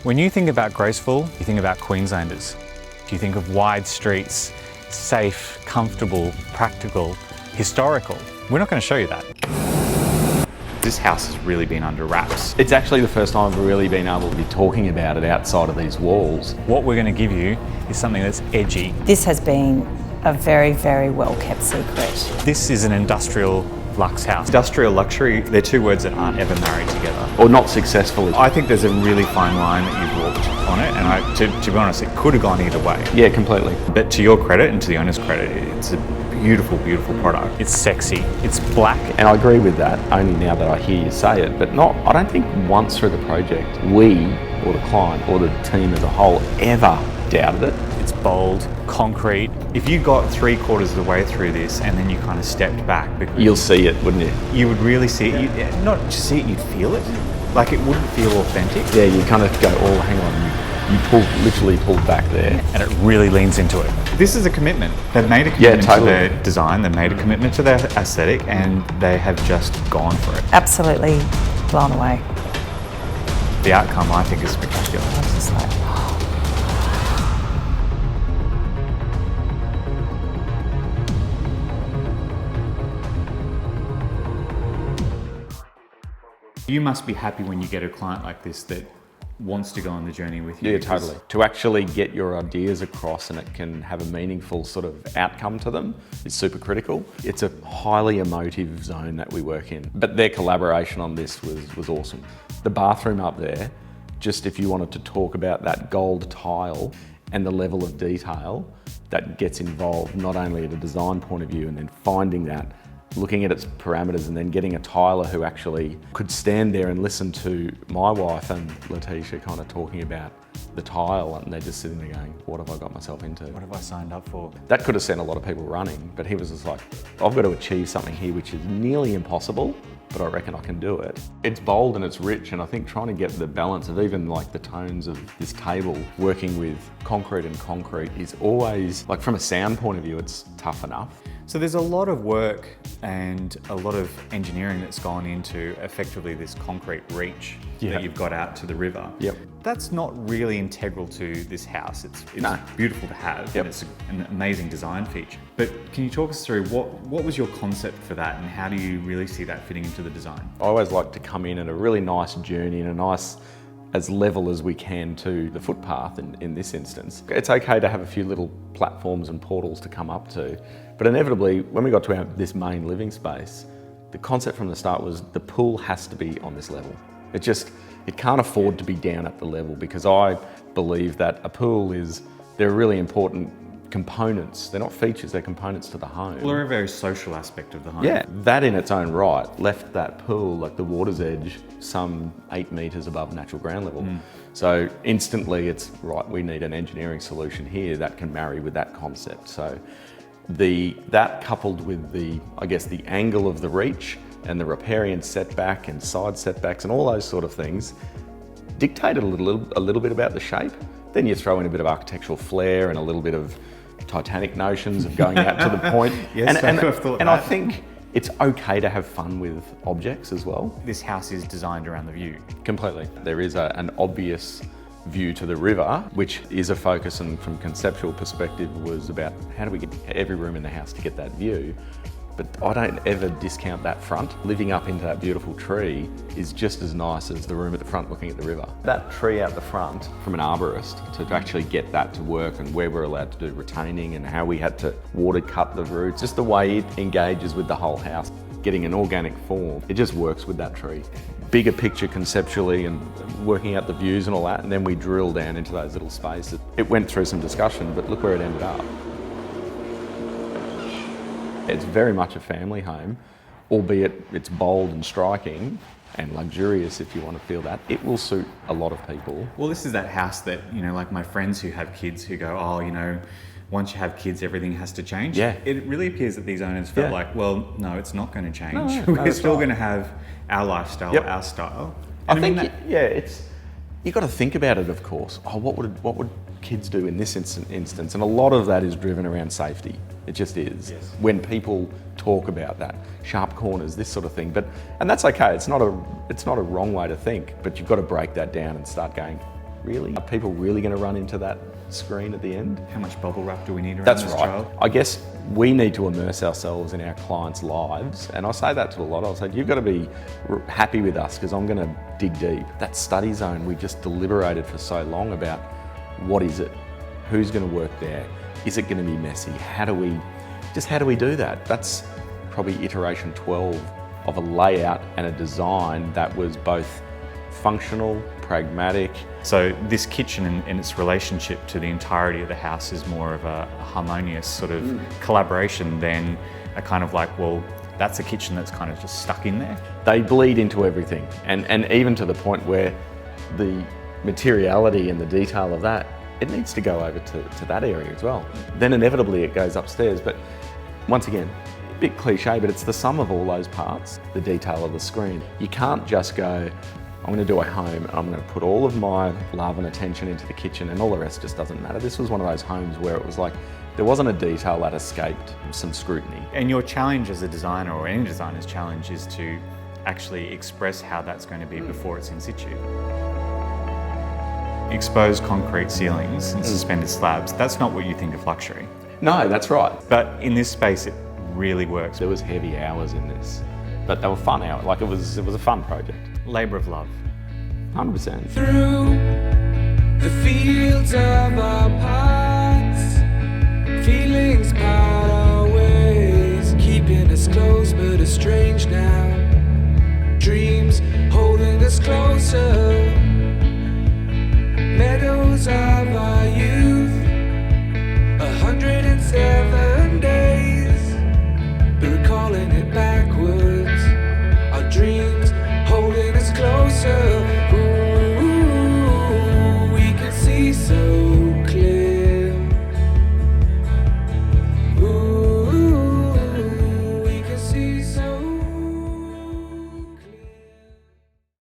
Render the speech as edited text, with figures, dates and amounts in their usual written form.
When you think about Graceville, you think about Queenslanders. You think of wide streets, safe, comfortable, practical, historical. We're not going to show you that. This house has really been under wraps. It's actually the first time I've really been able to be talking about it outside of these walls. What we're going to give you is something that's edgy. This has been a very, very well kept secret. This is an industrial luxe house. Industrial luxury, they're two words that aren't ever married together. Or not successfully. I think there's a really fine line that you've walked on it, and to be honest, it could have gone either way. Yeah, completely. But to your credit and to the owner's credit, it's a beautiful, beautiful product. It's sexy, it's black. And I agree with that, only now that I hear you say it, but I don't think once through the project, we, or the client, or the team as a whole, ever doubted it. It's bold, concrete. If you got 3/4 of the way through this and then you kind of stepped back, because you'll see it, wouldn't you? You would really see it. You'd not just see it, you'd feel it. Like it wouldn't feel authentic. Yeah, you kind of go, oh, hang on, you literally pulled back there. And it really leans into it. This is a commitment. They've made a commitment to their design, they've made a commitment to their aesthetic, and they have just gone for it. Absolutely blown away. The outcome, I think, is spectacular. I was just like, You must be happy when you get a client like this that wants to go on the journey with you. Yeah, totally. To actually get your ideas across and it can have a meaningful sort of outcome to them is super critical. It's a highly emotive zone that we work in, but their collaboration on this was awesome. The bathroom up there, just if you wanted to talk about that gold tile and the level of detail that gets involved, not only at a design point of view and then finding that, looking at its parameters and then getting a tiler who actually could stand there and listen to my wife and Letitia kind of talking about the tile, and they're just sitting there going, what have I got myself into? What have I signed up for? That could have sent a lot of people running, but he was just like, I've got to achieve something here which is nearly impossible, but I reckon I can do it. It's bold and it's rich, and I think trying to get the balance of even like the tones of this table, working with concrete and concrete is always, like from a sound point of view, it's tough enough. So there's a lot of work and a lot of engineering that's gone into effectively this concrete reach that you've got out to the river. Yep. That's not really integral to this house. It's No. beautiful to have, and it's an amazing design feature. But can you talk us through what was your concept for that, and how do you really see that fitting into the design? I always like to come in at a really nice journey and a nice, as level as we can to the footpath in this instance. It's okay to have a few little platforms and portals to come up to, but inevitably, when we got to this main living space, the concept from the start was the pool has to be on this level. It can't afford to be down at the level, because I believe that a pool they're really important components. They're not features, they're components to the home. Well, they're a very social aspect of the home. Yeah, that in its own right left that pool, like the water's edge, some 8 metres above natural ground level. So instantly it's, right, we need an engineering solution here that can marry with that concept. So that coupled with the angle of the reach and the riparian setback and side setbacks and all those sort of things dictated a little bit about the shape. Then you throw in a bit of architectural flair and a little bit of Titanic notions of going out to the point. Yes, and I think it's okay to have fun with objects as well. This house is designed around the view. Completely. There is an obvious view to the river, which is a focus, and from conceptual perspective was about how do we get every room in the house to get that view. But I don't ever discount that front. Living up into that beautiful tree is just as nice as the room at the front looking at the river. That tree out the front, from an arborist, to actually get that to work, and where we're allowed to do retaining and how we had to water cut the roots, just the way it engages with the whole house, getting an organic form, it just works with that tree. Bigger picture conceptually and working out the views and all that, and then we drill down into those little spaces. It went through some discussion, but look where it ended up. It's very much a family home, albeit it's bold and striking and luxurious, if you want to feel that. It will suit a lot of people. Well, this is that house that, like my friends who have kids who go, oh, once you have kids, everything has to change. Yeah. It really appears that these owners felt like, well, no, it's not going to change. No, We're still going to have our lifestyle, our style. And I think, you've got to think about it, of course. Oh, what would kids do in this instance? And a lot of that is driven around safety. It just is. Yes. When people talk about that, sharp corners, this sort of thing. And that's okay. It's not a wrong way to think, but you've got to break that down and start going, really? Are people really going to run into that screen at the end? How much bubble wrap do we need around That's this right. child? I guess we need to immerse ourselves in our clients' lives, and I say that to a lot. I say, you've got to be happy with us because I'm going to dig deep. That study zone, we just deliberated for so long about what is it? Who's going to work there? Is it going to be messy? How do we do that? That's probably iteration 12 of a layout and a design that was both functional, pragmatic. So this kitchen and its relationship to the entirety of the house is more of a harmonious sort of collaboration than a kind of like, well, that's a kitchen that's kind of just stuck in there. They bleed into everything, and even to the point where the materiality and the detail of that, it needs to go over to that area as well. Then inevitably it goes upstairs, but once again, a bit cliche, but it's the sum of all those parts, the detail of the screen. You can't just go, I'm going to do a home and I'm going to put all of my love and attention into the kitchen and all the rest just doesn't matter. This was one of those homes where it was like, there wasn't a detail that escaped some scrutiny. And your challenge as a designer, or any designer's challenge, is to actually express how that's going to be before it's in situ. Exposed concrete ceilings and suspended slabs, that's not what you think of luxury. No, that's right. But in this space, it really works. There was heavy hours in this, but they were fun hours. Like it was a fun project. Labour of love. 100%. Through the fields of our paths, feelings part our ways, keeping us close but estranged now. Dreams holding us closer.